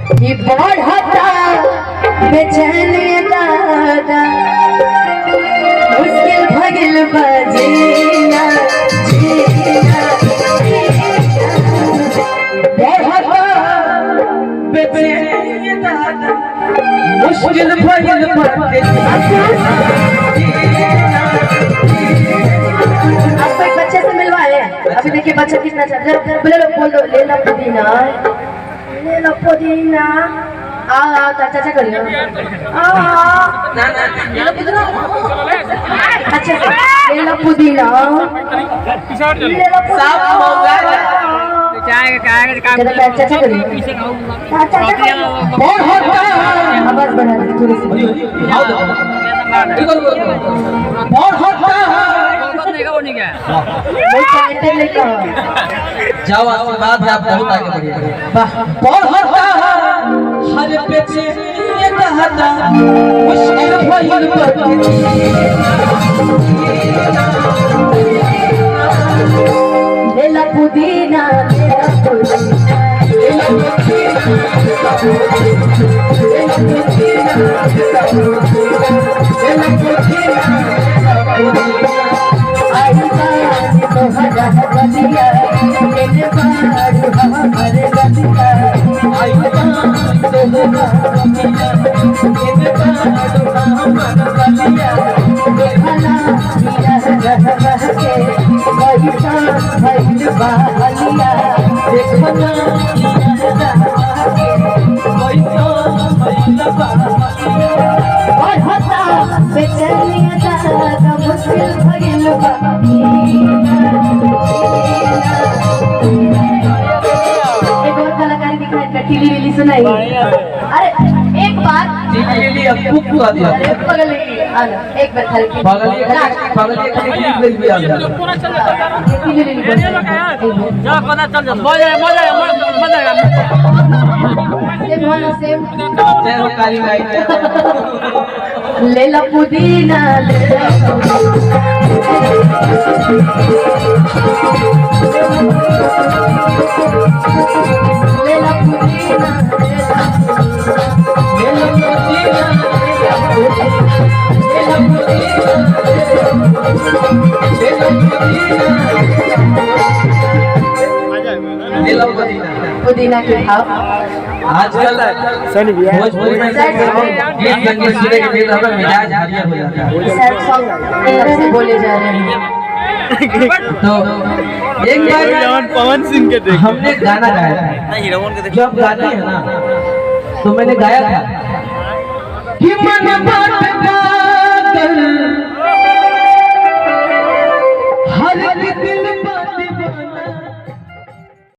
कि बढ़ता बेचैनी दादा मुश्किल भगिल बजीना जीना बढ़ता बेचैनी दादा मुश्किल भगिल बजीना। आपको एक बच्चे से मिलवाए अभी देखिए बच्चा कितना चाहता है बोले लो बोल दो ले लो पुदीना आ चाचा करियो ना ले लो पुदीना अच्छे से ले लो पुदीना सब होगा चाचा करियो आवाज बढ़ा दे थोड़ी सी जाओ आशीर्वाद है आप बहुत आगे बढ़िए। हर पेचे ये कहता मुश्किल भइल लेला पुदीना लेला टीली सुनाई। अरे एक बार टीली अब पूरा दिया बगल एक बार हल्की बगल एक भी आ गया जा पता चल जा मजा जय हो काली माई ले लो पुदीना ले लो पुदीना के भाव आजकल भोजपुरी में गीत संगीत सुनने के बाद हमारा मिजाज हरियर हो जाता है। सैड सॉन्ग से बोले जा रहे हैं। तो एक बार पवन सिंह के देख हमने गाना गाया था। जब गाते हैं ना तो मैंने गाया था कि मन